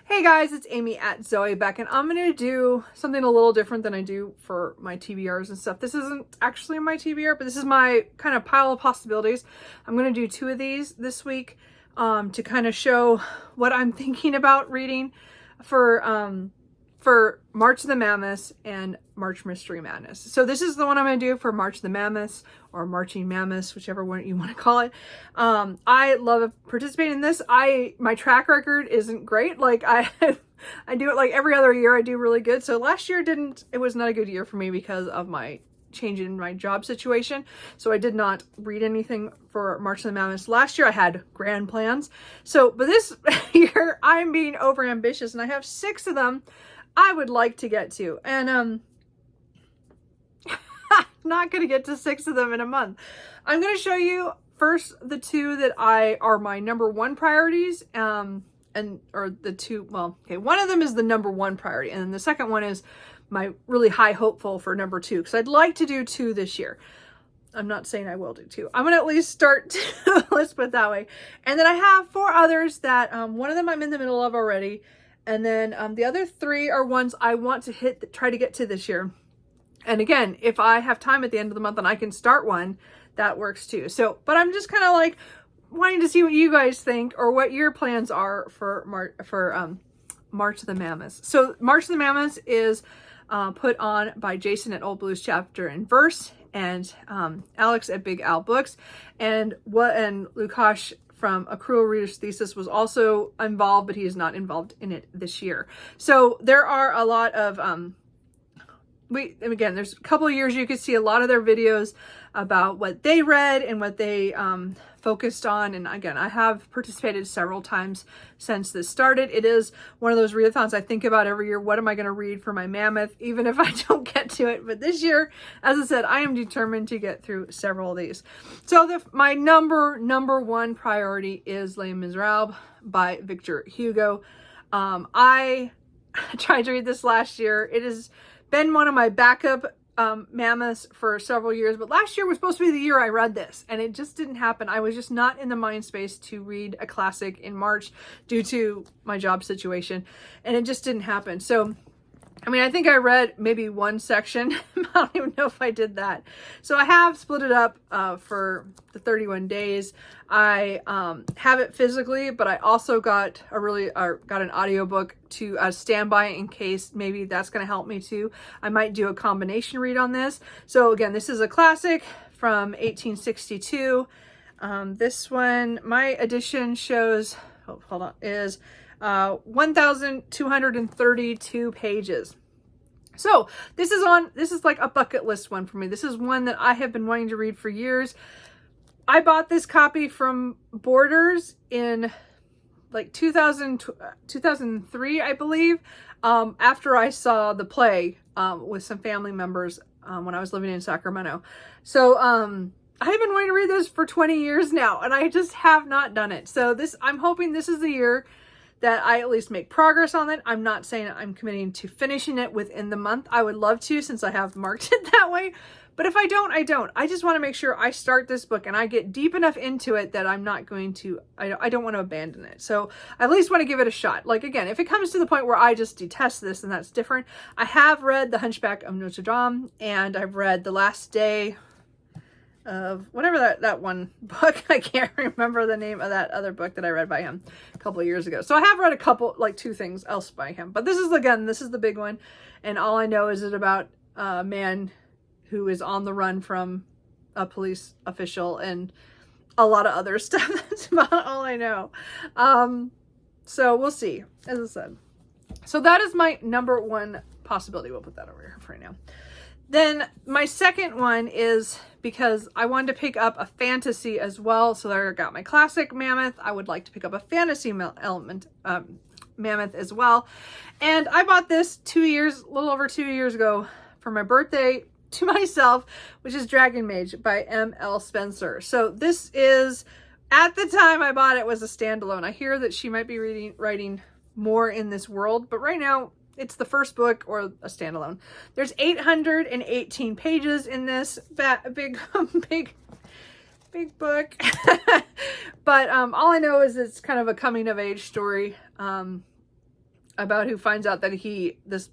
Hey guys, it's Amy at Zoe back, and I'm going to do something a little different than I do for my TBRs and stuff. This isn't actually my TBR, but this is my kind of pile of possibilities. I'm going to do 2 of these this week to kind of show what I'm thinking about reading for March of the Mammoths and March Mystery Madness. So this is the one I'm going to do for March of the Mammoths, or Marching Mammoths, whichever one you want to call it. I love participating in this. My track record isn't great. Like I do it like every other year. I do really good. So last year it was not a good year for me because of my change in my job situation. So I did not read anything for March of the Mammoths. Last year I had grand plans. But this year I'm being over ambitious, and I have 6 of them I would like to get to. And I'm not going to get to 6 of them in a month. I'm going to show you first the 2 that are my number 1 priorities. One of them is the number 1 priority, and then the second one is my really high hopeful for number 2, because I'd like to do 2 this year. I'm not saying I will do 2. I'm going to at least start 2, let's put it that way. And then I have 4 others that one of them I'm in the middle of already. And then the other 3 are ones I want to try to get to this year. And again, if I have time at the end of the month and I can start one, that works too. But I'm just kind of like wanting to see what you guys think, or what your plans are for March of the Mammoths. So March of the Mammoths is put on by Jason at Old Blues Chapter and Verse, and Alex at Big Al Books, and Lukash from A Cruel Reader's Thesis was also involved, but he is not involved in it this year. So there are a lot of, there's a couple of years you could see a lot of their videos about what they read and what they focused on. And again, I have participated several times since this started. It is one of those readathons I think about every year. What am I going to read for my mammoth, even if I don't get to it? But this year, as I said, I am determined to get through several of these. So my number 1 priority is Les Miserables by Victor Hugo. I tried to read this last year. It has been one of my backup mammoths for several years, but last year was supposed to be the year I read this, and it just didn't happen. I was just not in the mind space to read a classic in March due to my job situation, and it just didn't happen. So I think I read maybe 1 section. I don't even know if I did that. So I have split it up for the 31 days. I have it physically, but I also got an audiobook to stand by in case maybe that's going to help me too. I might do a combination read on this. So again, this is a classic from 1862. This one, my edition shows, is 1,232 pages. So this is like a bucket list one for me. This is one that I have been wanting to read for years. I bought this copy from Borders in like 2003, I believe, after I saw the play with some family members when I was living in Sacramento. So I've been wanting to read this for 20 years now, and I just have not done it. So I'm hoping this is the year that I at least make progress on it. I'm not saying I'm committing to finishing it within the month. I would love to, since I have marked it that way. But if I don't, I don't. I just want to make sure I start this book and I get deep enough into it that I'm not going to, I don't want to abandon it. So I at least want to give it a shot. Like, again, if it comes to the point where I just detest this, then that's different. I have read The Hunchback of Notre Dame, and I've read The Last Day of whatever that one book. I can't remember the name of that other book that I read by him a couple of years ago. So I have read a couple, like 2 things else by him. But this is the big one. And all I know is about a man who is on the run from a police official and a lot of other stuff. That's about all I know. So we'll see, as I said. So that is my number 1 possibility. We'll put that over here for right now. Then my second one is because I wanted to pick up a fantasy as well. So there I got my classic mammoth. I would like to pick up a fantasy mammoth as well. And I bought this a little over 2 years ago for my birthday to myself, which is Dragon Mage by M.L. Spencer. So this is, at the time I bought it, was a standalone. I hear that she might be writing more in this world, but right now it's the first book or a standalone. There's 818 pages in this big book. But all I know is it's kind of a coming of age story. about who finds out that this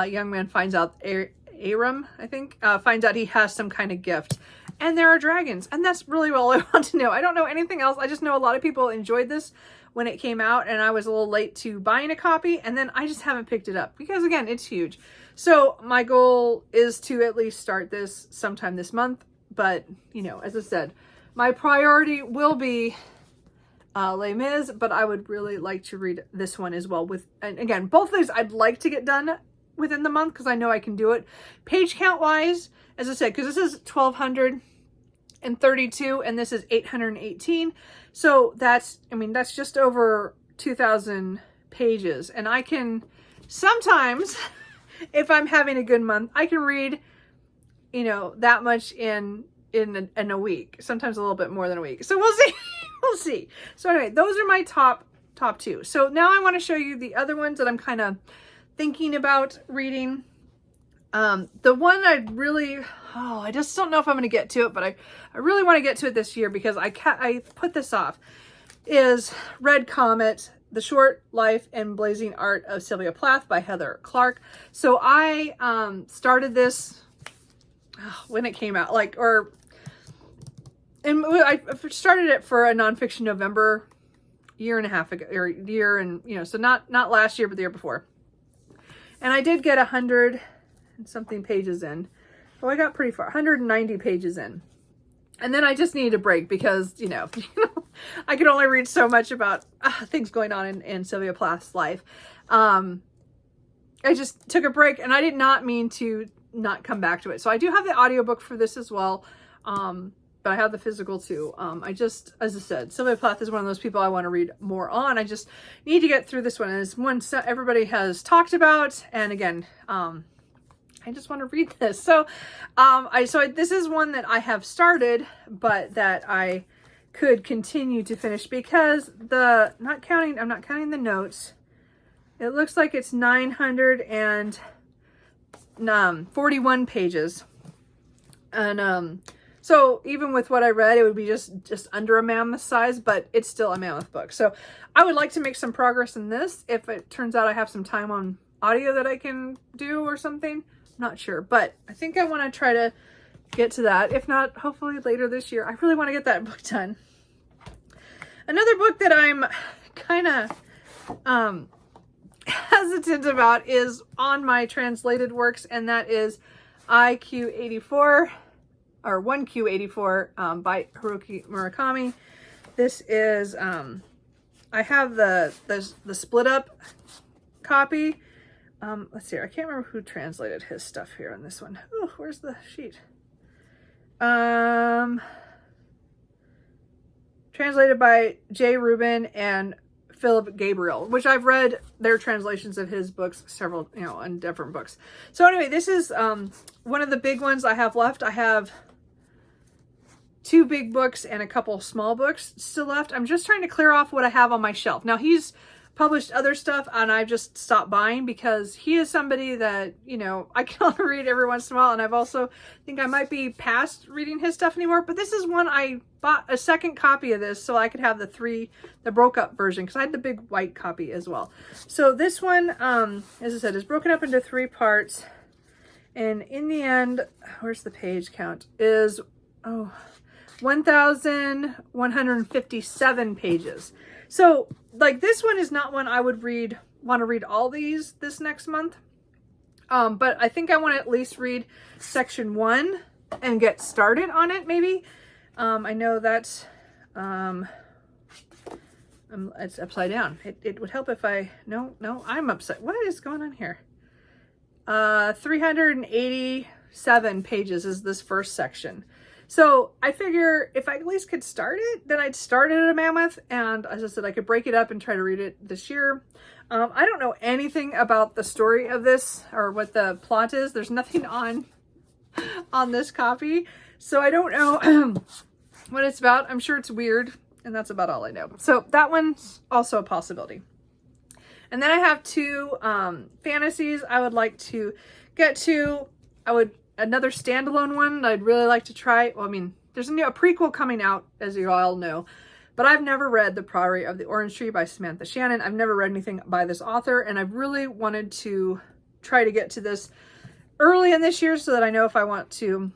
young man finds out, Aram, I think, finds out he has some kind of gift. And there are dragons. And that's really all I want to know. I don't know anything else. I just know a lot of people enjoyed this when it came out, and I was a little late to buying a copy, and then I just haven't picked it up because, again, it's huge. So my goal is to at least start this sometime this month. But, you know, as I said, my priority will be Les Mis, but I would really like to read this one as well. And again, both of these I'd like to get done within the month because I know I can do it. Page count wise, as I said, because this is 1,232 and this is 818. So that's just over 2,000 pages. And I can sometimes, if I'm having a good month, I can read, you know, that much in a week, sometimes a little bit more than a week. So we'll see. We'll see. So anyway, those are my top two. So now I want to show you the other ones that I'm kind of thinking about reading. The one I just don't know if I'm going to get to it, but I really want to get to it this year because I put this off, is Red Comet, The Short Life and Blazing Art of Sylvia Plath by Heather Clark. So I started this when it came out, and I started it for a nonfiction November year and a half ago, or year, and you know, so not last year, but the year before. And I did get 100 and something pages in. Oh, I got pretty far, 190 pages in. And then I just needed a break because, you know, I could only read so much about things going on in Sylvia Plath's life. I just took a break, and I did not mean to not come back to it. So I do have the audiobook for this as well. But I have the physical too. As I said, Sylvia Plath is one of those people I want to read more on. I just need to get through this one. And it's one everybody has talked about. And again, I just want to read this. So, this is one that I have started, but that I could continue to finish because I'm not counting the notes. It looks like it's 941 pages. And, so even with what I read, it would be just under a mammoth size, but it's still a mammoth book. So I would like to make some progress in this. If it turns out I have some time on audio that I can do or something, I'm not sure. But I think I want to try to get to that. If not, hopefully later this year. I really want to get that book done. Another book that I'm kind of hesitant about is on my translated works, and that is IQ84. Or 1Q84 by Haruki Murakami. This is, I have the split up copy. Let's see, I can't remember who translated his stuff here on this one. Oh, where's the sheet? Translated by Jay Rubin and Philip Gabriel, which I've read their translations of his books several, in different books. So anyway, this is one of the big ones I have left. I have 2 big books and a couple small books still left. I'm just trying to clear off what I have on my shelf. Now, he's published other stuff, and I've just stopped buying because he is somebody that, I can only read every once in a while, and I've also think I might be past reading his stuff anymore. But this is one I bought a second copy of this so I could have the broke up version, because I had the big white copy as well. So this one, as I said, is broken up into 3 parts, and in the end, where's the page count? Is 1,157 pages. So this one is not one I would want to read all these this next month. But I think I want to at least read section 1 and get started on it maybe. I know that's, it's upside down. It would help if no, I'm upside. What is going on here? 387 pages is this first section. So I figure if I at least could start it, then I'd start it at a mammoth. And as I said, I could break it up and try to read it this year. I don't know anything about the story of this or what the plot is. There's nothing on this copy. So I don't know what it's about. I'm sure it's weird, and that's about all I know. So that one's also a possibility. And then I have 2 fantasies I would like to get to. Another standalone one I'd really like to try. Well, there's a prequel coming out, as you all know, But I've never read The Priory of the Orange Tree by Samantha Shannon. I've never read anything by this author, and I've really wanted to try to get to this early in this year so that I know if I want to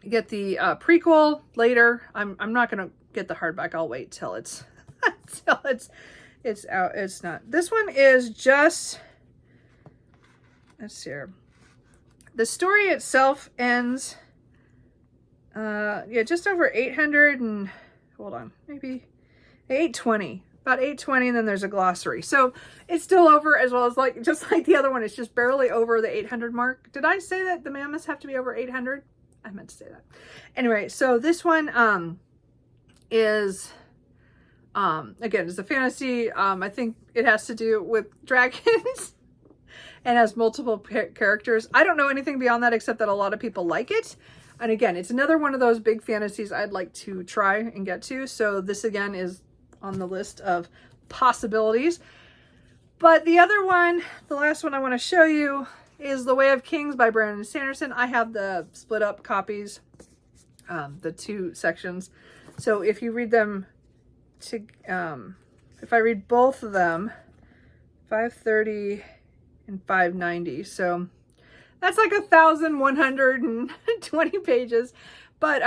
get the prequel later. I'm not going to get the hardback. I'll wait till it's till it's out. It's not. This one is just, let's see here. The story itself ends yeah, just over 800 and hold on, maybe 820. About 820, and then there's a glossary. So it's still over, as well as like just like the other one, it's just barely over the 800 mark. Did I say that the Mammoths have to be over 800? I meant to say that. Anyway, so this one is again, it's a fantasy. I think it has to do with dragons and has multiple characters. I don't know anything beyond that except that a lot of people like it. And again, it's another one of those big fantasies I'd like to try and get to. So this again is on the list of possibilities. But the other one, the last one I want to show you, is The Way of Kings by Brandon Sanderson. I have the split up copies, the two sections. So if you read them to, if I read both of them, 530 and 590. So that's like 1,120 pages. But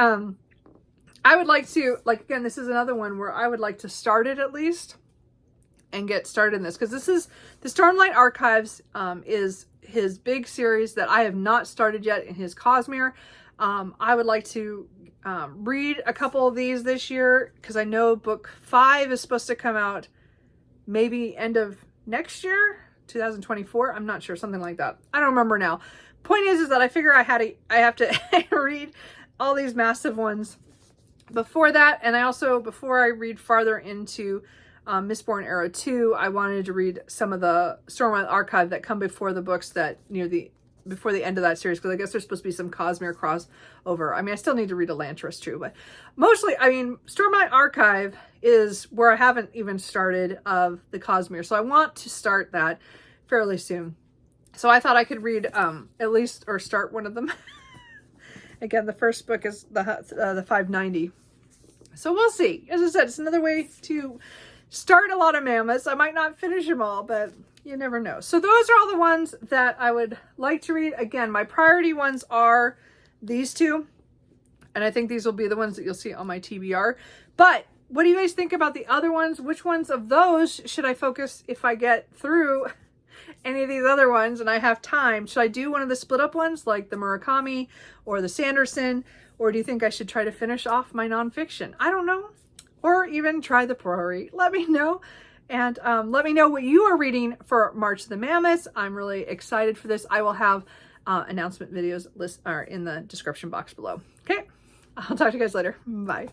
I would like to, like, again, this is another one where I would like to start it at least and get started in this, because this is the Stormlight Archives is his big series that I have not started yet in his Cosmere. I would like to read a couple of these this year, because I know book 5 is supposed to come out maybe end of next year, 2024. I'm not sure, something like that. I don't remember now. Point is that I figure I have to read all these massive ones before that. And I also, before I read farther into Mistborn Era 2, I wanted to read some of the Stormlight Archive that come before the books that before the end of that series, because I guess there's supposed to be some Cosmere crossover. I mean, I still need to read Elantris too, but mostly, I mean, Stormlight Archive is where I haven't even started of the Cosmere, so I want to start that fairly soon. So I thought I could read at least, or start one of them. Again, the first book is the 590. So we'll see. As I said, it's another way to start a lot of Mammoths. I might not finish them all, but you never know. So those are all the ones that I would like to read. Again, my priority ones are these two. And I think these will be the ones that you'll see on my TBR. But what do you guys think about the other ones? Which ones of those should I focus if I get through any of these other ones and I have time? Should I do one of the split up ones like the Murakami or the Sanderson? Or do you think I should try to finish off my nonfiction? I don't know. Or even try the Priory. Let me know. And let me know what you are reading for March of the Mammoths. I'm really excited for this. I will have announcement videos in the description box below. Okay, I'll talk to you guys later. Bye.